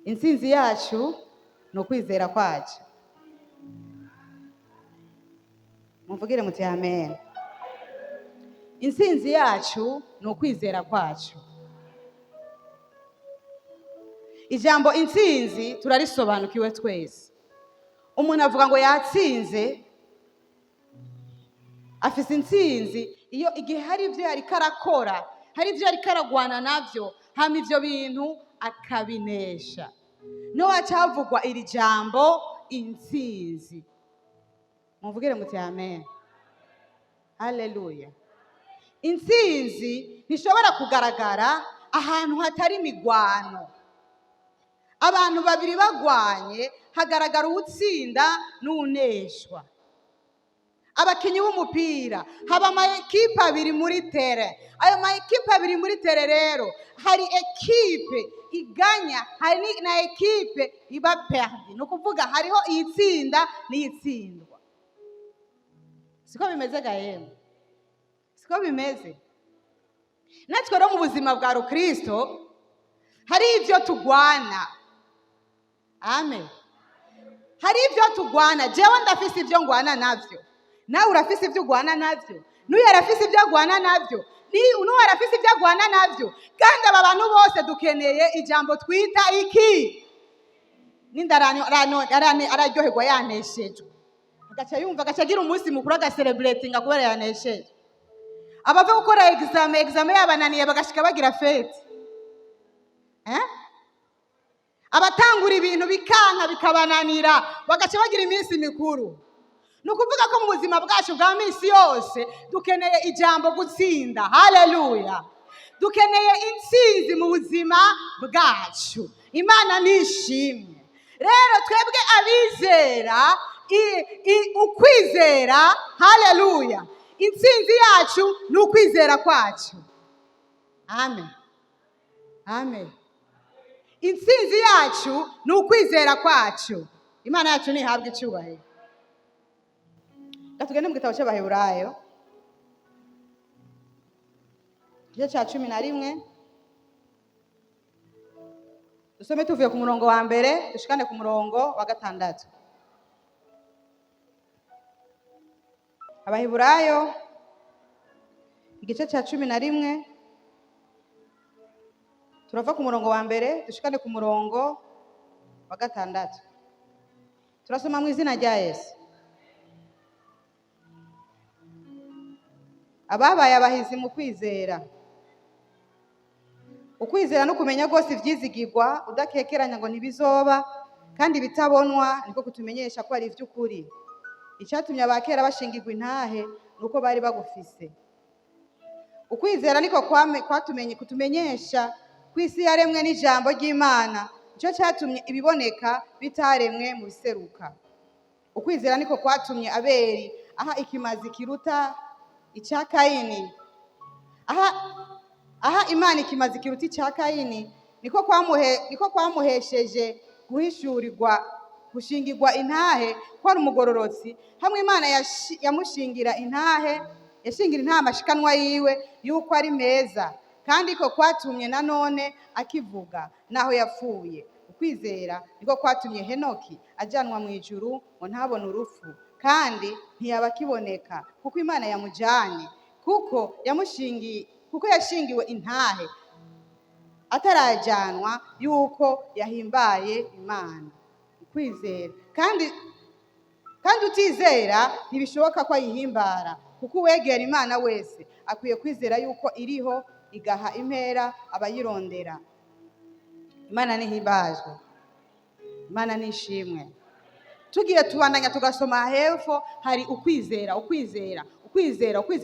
intsinzi yacu ni ukwizera kwacu. Muvugire muti amen. Intsinzi yacu ni ukwizera kwacu. Ijambo intsinzi turarisobanukiwe twese. Umuntu avuga ngo yatsinze, afise intsinzi iyo igihe hari ibyo yari karakora, hari ibyo yari karagwana navyo, hama ivyo bintu akabinesha. No acavugwa iri jambo intsinzi. Muvugire muti amen. Haleluya. Intsinzi ntishobora kugaragara ahantu hatari imigwano. Abantu babiri bagwanye hagaragara uwutsinda n'uneshwa. Abakinyi b'umupira haba ama ekipe abiri muri tere. Ayo ma ekipe abiri muri tere rero hari ekipe iganya, hari na ekipe iba perdi. No kuvuga hariho iyitsinda n'iyitsindwa. Siko bimeze gahemu. Siko bimeze. Natwe rero mu buzima bwa Rukristo hari ibyo tugwana. Amen. Hari ibyo tugwana. Jewe ndafise ibyo ngwana navyo. Nawe urafise ibyo ugwana navyo. N'uyu arafise ibyo agwana navyo. N'uyu arafise ibyo agwana navyo. Kandi aba bantu bose dukeneye ijambo twita iki? Nindarano araryoherwa yaneshejwe. Agaca yumva agaca agira umunsi mukuru agacelebrating kubera yanesheje. Abava gukora examen yabananiye bagashika bagira fete. Abatangura ibintu bikanka bikabananira bagaca bagira iminsi mikuru. Nukuvuga ko mu buzima bwacu bwa minsi yose dukeneye ijambo gutsinda. Haleluya. Dukeneye intsinzi mu buzima bwacu. Imana nishimye. Rero twebwe abizera ukwizera, haleluya, intsinzi yacu ni ukwizera kwacu. Amen. Amen. Intsinzi yacu ni ukwizera kwacu. Imana yacu nihabwe icyubahiro. Tugende mu gitabo cy'Abaheburayo igice cya 11 dusome tuvuye ku murongo wa mbere dushikane ku murongo wa 6. Abaheburayo igice cya 11 turava ku murongo wa mbere dushikane ku murongo wa 6. Turasoma mu izina rya Yesu. Ababaye abahizi mu kwizera. Ukwizera no kumenya rwose ivyizigirwa udakekeranya ngo ntibizoba kandi bitabonwa niko kutumenyesha ko ari ivy'ukuri. Icyatumye abakera bashingirwa intahe nuko bari bagufise. Ukwizera niko kutumenyesha kw'isi yaremwe n'ijambo ry'Imana, cyo cyatumye ibiboneka bitaremwe mu biseruka. Ukwizera niko kwatumye Abeli aha ikimazi kiruta icya Kayini. Aha Imana ikimazi kiruta icya Kayini niko kwamuhesheje guhishurirwa gushingirwa intahe ko ari umugororotsi. Hamwe Imana yamushingira intahe, yashingira intahe amashikanwa yiwe yuko ari meza, kandi ko kwatumye nanone akivuga naho yapfuye. Ukwizera niko kwatumye Henoki ajyanwa mu ijuru ngo ntabone urupfu, kandi ntiyaba akiboneka kuko Imana yamujyanye, kuko yashingiwe intahe atarajyanwa yuko yahimbaye Imana. Ukwizera kandi utizera ntibishoboka ko ayihimbara, kuko uwegera Imana wese akwiye kwizera yuko iriho igaha impera abayirondera. Imana nihimbazwe. Imana nishimwe. Tugiye tubandanya tugasoma hepfo hari ukwizera. Ukwizera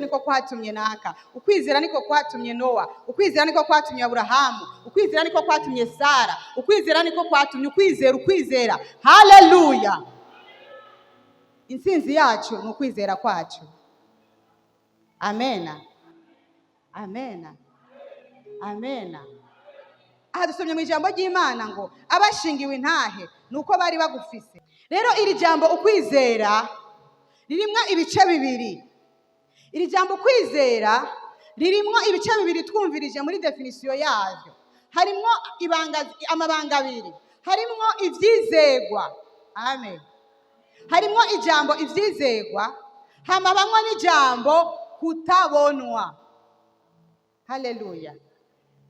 niko kwatumye Naka. Ukwizera niko kwatumye Nowa. Ukwizera niko kwatumye Aburahamu. Ukwizera niko kwatumye Sara. Ukwizera niko kwatumye ukwizera. Haleluya. Intsinzi yacu ni ukwizera kwacu. Amena. Amena. Amena. Aha dusomye mu ijambo ry'Imana ngo abashingiwe intahe nuko bari bagufise. Rero iri jambo ukwizera ririmwo ibice bibiri. Iri jambo kwizera ririmwo ibice bibiri twumvirije muri definisiyo yaryo. Harimwo amabanga abiri. harimwo ivyizegwa. Amen. Harimwo ijambo ivyizegwa, hama bamwe n'ijambo kutabonwa. Haleluya.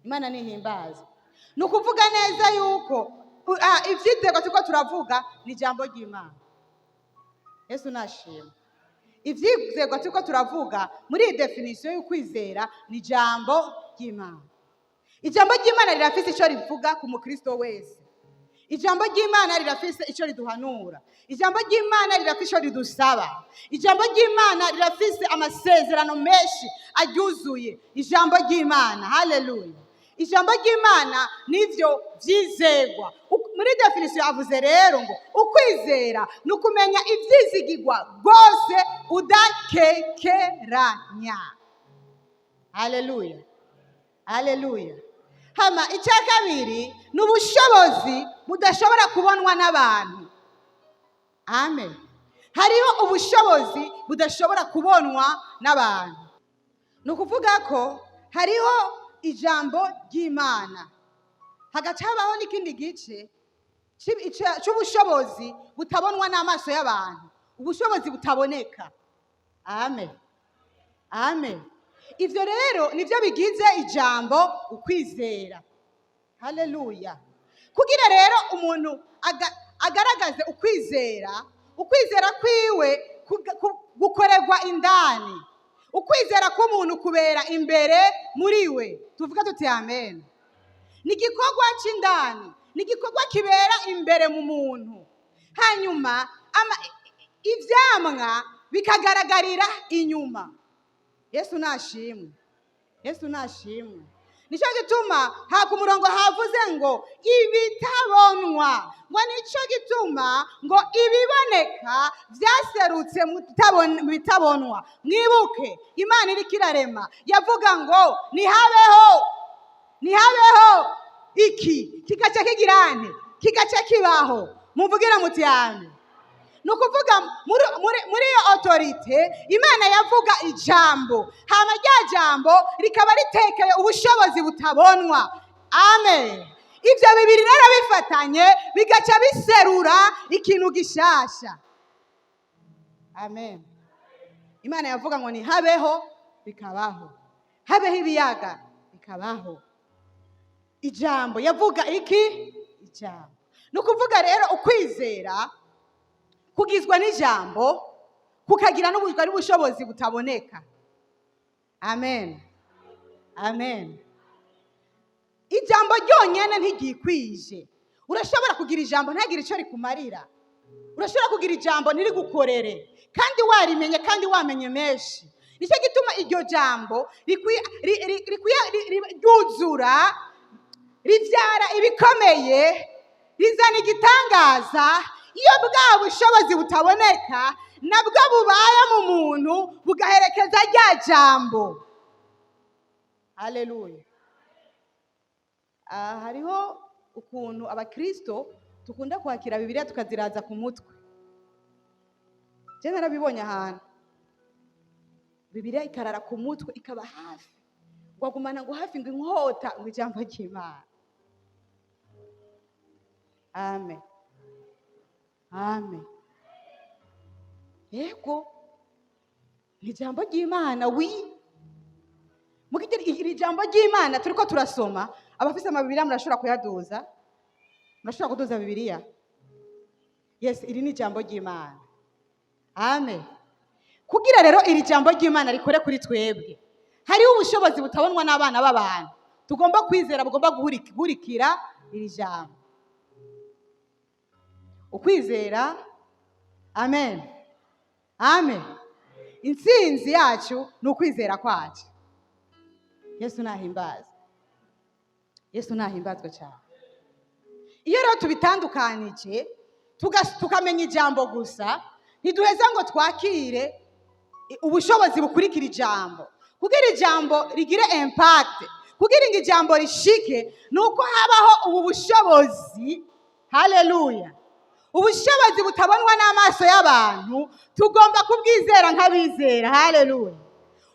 Imana nihimbaza. Nukuvuga neza yuko ivyizegwa turiko turavuga ni ijambo ry'Imana. Yesu nashimwe. Ivyizegwa turiko turavuga muri iyi definition y'ukwizera ni ijambo ry'Imana. Ijambo ry'Imana rirafise ico rivuga ku mukristo wese. Ijambo ry'Imana rirafise ico riduhanura. Ijambo ry'Imana rirafise ico ridusaba. Ijambo ry'Imana rirafise amasezerano menshi aryuzuye. Ijambo ry'Imana. Haleluya. Ijambo ry'Imana nivyo vyizegwa. Muri definition avuze rero ngo ukwizera nukumenya ivyizigirwa rwose udakekeranya. Haleluya. Haleluya. Hama icya kabiri n'ubushobozi budashobora kubonwa n'abantu. Amen. Hariho ubushobozi budashobora kubonwa n'abantu. Nukuvuga ko hariho ijambo ry'Imana, hagaca habaho n'ikindi gice cy'ubushobozi butabonwa n'amaso y'abantu, ubushobozi butaboneka. Amen. Amen. Ivyo rero nivyo bigize ijambo ukwizera. Haleluya. Kugira rero umuntu agaragaze ukwizera kwiwe gukorerwa indani. Ukwizera k'umuntu kubera imbere muri we. Tuvuga tuti amen. Ni igikorwa c'indani, ni igikorwa kibera imbere mu muntu. Hanyuma ivyamwa bikagaragarira inyuma. Yesu nashimwe. Yesu nashimwe. Nico gituma haka umurongo havuze ngo ibitabonwa, ngo nico gituma ngo ibiboneka vyaserutse mu bitabonwa. Mwibuke Imana iriko irarema yavuga ngo nihabeho iki kigaca kigirane kigaca kibaho. Muvugira muti amen. Nukuvuga muri iyo autorite Imana yavuga ijambo, hama rya jambo rikaba ritekeye ubushobozi butabonwa. Amen. Ivyo bibiri rero bifatanye bigaca biserura ikintu gishasha. Amen. Imana yavuga ngo ni habeho bikabaho, habeho ibiyaga bikabaho. Ijambo yavuga iki? Ijambo. Nukuvuga rero ukwizera kugizwe n'ijambo kukagira n'ubushobozi butaboneka. Amen. Amen. Ijambo ryonyene ntigikwije. Urashobora kugira ijambo ntagire ico rikumarira. Urashobora kugira ijambo ntirigukorere kandi warimenye kandi wamenye menshi. Nico gituma iryo jambo ryuzura rivyara ibikomeye, rizana igitangaza. Iyo bwa bushobozi butaboneka nabwo bubaye mu muntu bugaherekeza rya jambo. Haleluya. Hariho ukuntu abakristo tukunda kwakira Bibiliya tukaziraza ku mutwe. Je narabibonye ahantu Bibiliya ikarara ku mutwe ikaba hafi, wagumana ngo hafi ngo inkota ngo ijambo ry'Imana. Amen. Amen. Yego ni ijambo ry'Imana. Mugitira iri jambo ry'Imana turiko turasoma, abafise amabibiliya murashobora kuyaduza, murashobora kuduza Bibiliya. Yes, iri ni ijambo ry'Imana. Amen. Kugira rero iri jambo ry'Imana rikore kuri twebwe, hariho ubushobozi butabonwa n'abana b'abantu tugomba kwizera, bugomba guhurikira iri jambo. Ukwizera. Amen. Amen. Intsinzi yacu ni ukwizera kwacu. Yesu nahimbaza. Yesu nahimbazwe cyane. Iyo rero tubitandukanije tukamenya ijambo gusa, ntiduheza ngo twakire ubushobozi bukurikira ijambo. Kugira ijambo rigire impact, kugira ngo ijambo rishike, nuko habaho ubu bushobozi. Haleluya. Ubushobozi butabonwa n'amaso y'abantu tugomba kubwizera nk'abizera. Haleluya.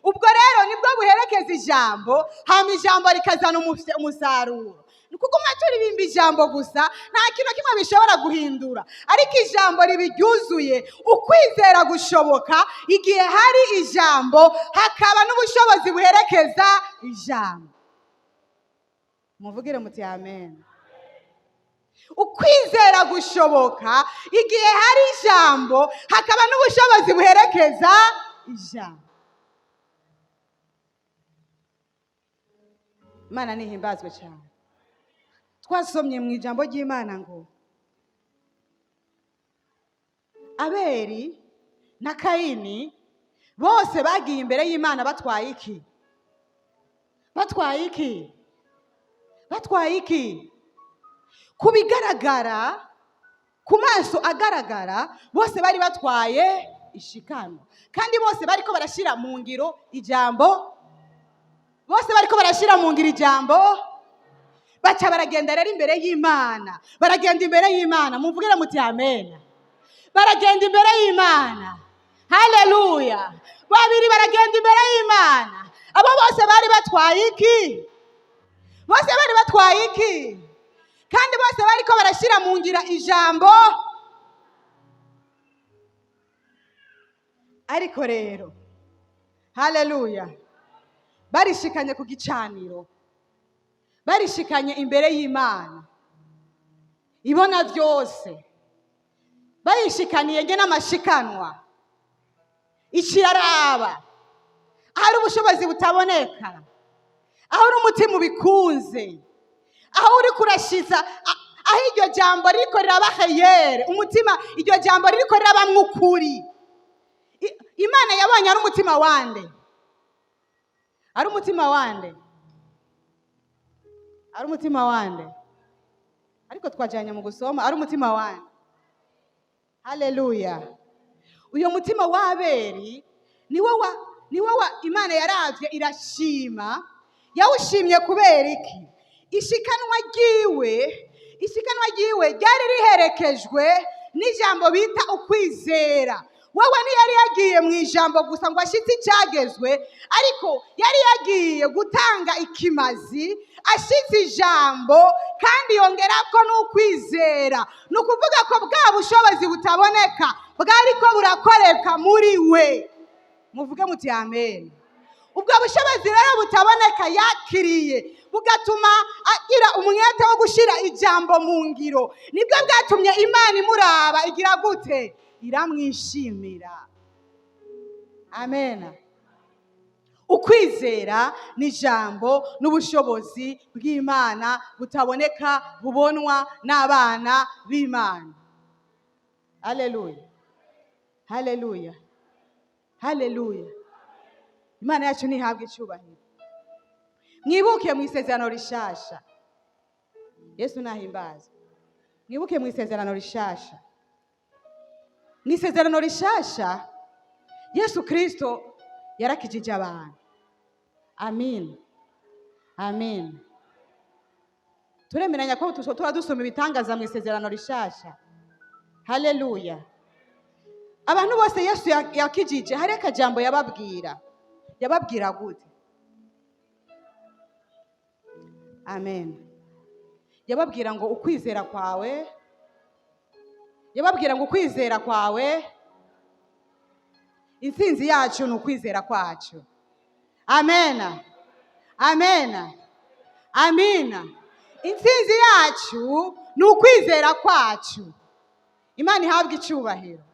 Ubwo rero nibwo buherekeza ijambo, hama ijambo rikazana umusaruro. ni kuguma turirimba ijambo gusa, nta kintu kimwe bishobora guhindura, ariko ijambo riba ryuzuye ukwizera gushoboka igihe hari ijambo, hakaba n'ubushobozi buherekeza ijambo. Muvugire muti amen. Ukwizera gushoboka igihe hari ijambo, hakaba n'ubushobozi buherekeza ijambo. Imana nihimbazwe cyane. Twasomye mu ijambo ry'Imana ngo Abeli na Kayini bose bagiye imbere y'Imana batwaye iki? Batwaye iki? Batwaye iki? Ku bigaragara, ku maso agaragara, bose bari batwaye ishikano, kandi bose bariko barashira mu ngiro ijambo. Bose bariko barashira mu ngiro ijambo. Baca baragenda rero imbere y'Imana. Baragenda imbere y'Imana. Muvugire muti amen. Baragenda imbere y'Imana. Haleluya. Babiri baragenda imbere y'Imana. Abo bose bari batwaye iki? Bose bari batwaye iki? Kandi bose bariko barashira mu ngiro ijambo. Ariko rero, haleluya, barishikanye ku gicaniro, barishikanye imbere y'Imana ibona byose, bayishikaniye nge n'amashikanwa, ikiraraba, ahari ubushobozi butaboneka, aho uri umutima ubikunze, aho uri kurashiza, aho iryo jambo ririko rirabaheyere umutima, iryo jambo ririko rirabamwo ukuri. Imana yabonye ari umutima wande? Ari umutima wande? Ari umutima wande? Ariko twajanye mu gusoma, ari umutima wande? Haleluya. Uyo mutima wa Abeli niwo Imana yaravye irashima. Yawushimye kubera iki? Ishikanwa ryiwe ryari riherekejwe n'ijambo bita ukwizera. Wowe ntiyari yagiye mu ijambo gusa ngo ashitse icyagezwe, ariko yari yagiye gutanga ikimazi, ashitse ijambo kandi yongerako n'ukwizera. Ni ukuvuga ko bwa bushobozi butaboneka bwariko burakoreka muri we. Muvuge muti amen. Ubwo bushobozi rero butaboneka yakiriye, bugatuma agira umwete wo gushira ijambo mu ngiro. Nibwo bwatumye Imana imuraba igira gute? Iramwishimira. Amen. Ukwizera ni ijambo n'ubushobozi bw'Imana butaboneka, bubonwa n'abana b'Imana. Haleluya. Haleluya. Haleluya. Imana yacu nihabwe icyubahiro. Mwibuke mu isezerano rishasha. Yesu nahimbaza. Mwibuke mu isezerano rishasha. Mu isezerano rishasha Yesu Kristo yarakijije abantu. Amen. Amen. Turemeranya ko tuba dusoma ibitangaza mu isezerano rishasha. Haleluya. Abantu bose Yesu yakijije, hari akajambo yababwira. Yababwira gute? Amen. Yababwira ngo ukwizera kwawe, yababwira ngo ukwizera kwawe, intsinzi yacu ni ukwizera kwacu. Amen. Amen. Amina. Intsinzi yacu ni ukwizera kwacu. Imana ihabwe icyubahiro.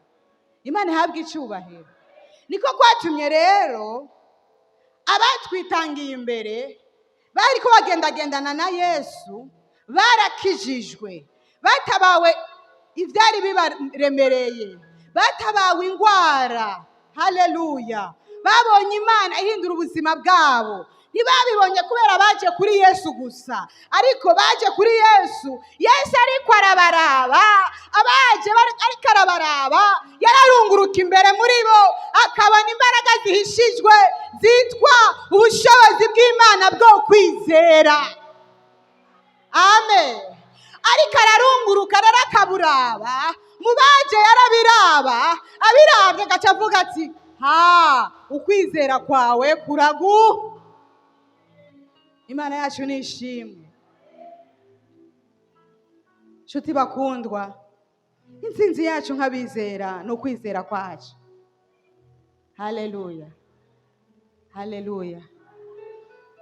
Imana ihabwe icyubahiro. Niko kwatumye rero abatwitangiye imbere bari ko bagendagendana na Yesu, barakijijwe, batabawe ivyari bibaremereye, batabawe ingwara. Haleluya. Babonye Imana ihindura ubuzima bwabo. Ntibabibonye kubera baje kuri Yesu gusa, ariko baje kuri Yesu. Yesu ariko arabaraba, abaje ariko arabaraba, yararunguruka imbere muri bo, akabona imbaraga zihishijwe zitwa ubushobozi bw'Imana bwo kwizera. Amen. Ariko ararunguruka rero akaburaba, mu baje yarabiraba, abiravye agaca avuga ati, ukwizera kwawe kuragu. Imana yacu nishimwe. nshuti bakundwa, intsinzi yacu nk'abizera ni ukwizera kwacu. Haleluya, haleluya.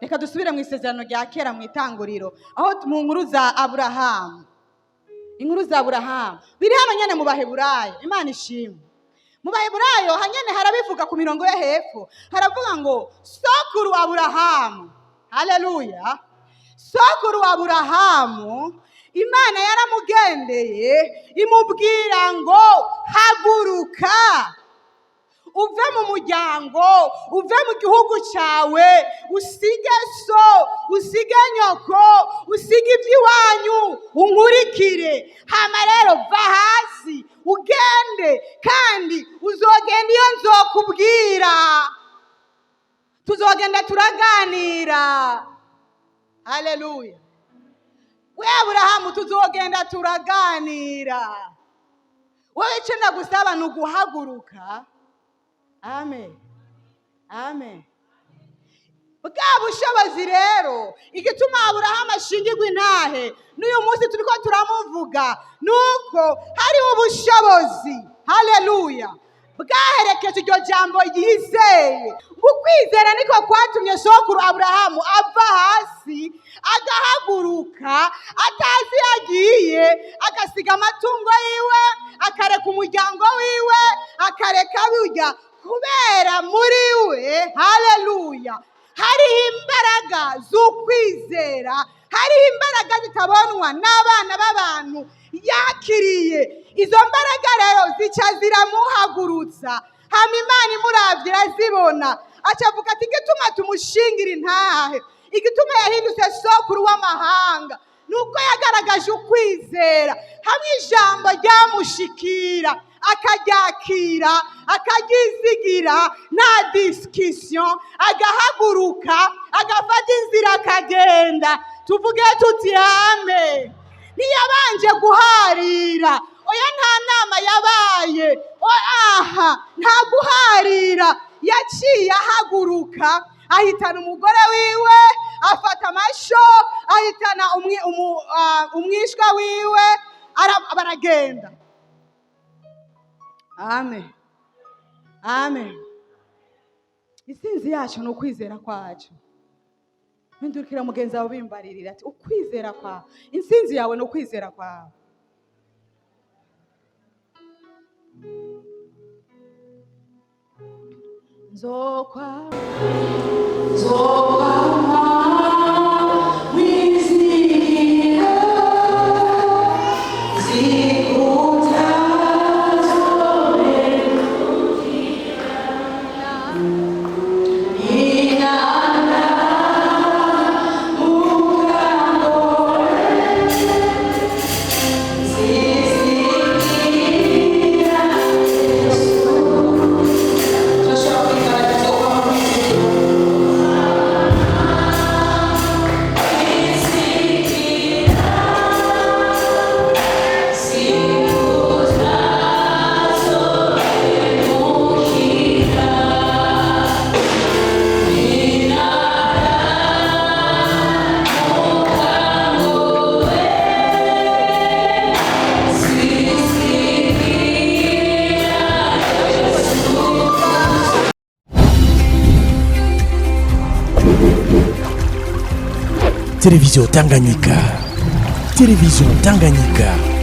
Reka dusubire mu isezerano rya kera mu itanguriro, aho mu nkuru za Aburahamu, inkuru za Aburahamu biri hano nyene mu Baheburayo. Imana ishimwe. Mu Baheburayo hanyene harabivuga ku mirongo yo hepfo, haravuga ngo sokuru wa Aburahamu. Haleluya. Sokuru wa Aburahamu Imana yaramugendeye imubwira ngo haguruka uve mu muryango, uve mu gihugu cyawe, usige so, usige nyoko, usige iby'iwanyu, unkurikire. Hama rero va hasi ugende, kandi uzogenda iyo nzokubwira. Tuzogenda turaganira. Haleluya. We Aburahamu, tuzogenda turaganira. Wowe icyo ndagusaba ni uguhaguruka. Amen, amen. Bwa bushobozi rero igituma Aburahamu ashingirwa intahe n'uyu munsi turiko turamuvuga nuko hari ubushobozi, haleluya, bwaherekeje iryo jambo yizeye. Ukwizera niko kwatumye sokuru Aburahamu ava hasi agahaguruka, atazi yagiye, agasiga amatungo yiwe, akareka umuryango wiwe, akareka burya, kubera muri we, haleluya, hariho imbaraga z'ukwizera, hariho imbaraga zitabonwa n'abana b'abantu yakiriye. Izo mbaraga rero zica ziramuhagurutsa, hama Imana imuravye irazibona, acavuga ati igituma tumushingira intahe, igituma yahindutse sokuru w'amahanga, nuko yagaragaje ukwizera. Hamwe ijambo ryamushikira akaryakira, akaryizigira, nta discussion, agahaguruka, agafata inzira akagenda. Tuvuge tuti amen. Ntiyabanje guharira, oya, nta nama yabaye, aha, nta guharira. Yaciye ahaguruka, ahitana umugore wiwe, afata amasho, ahitana umwishwa wiwe, baragenda. Amen, amen. Intsinzi yacu ni ukwizera kwacu. Mpindukira mugenzi wawe bimbaririra ati ukwizera kwawe, intsinzi yawe ni ukwizera kwawe. Nzokwa Télévision Tanganyika. Télévision Tanganyika.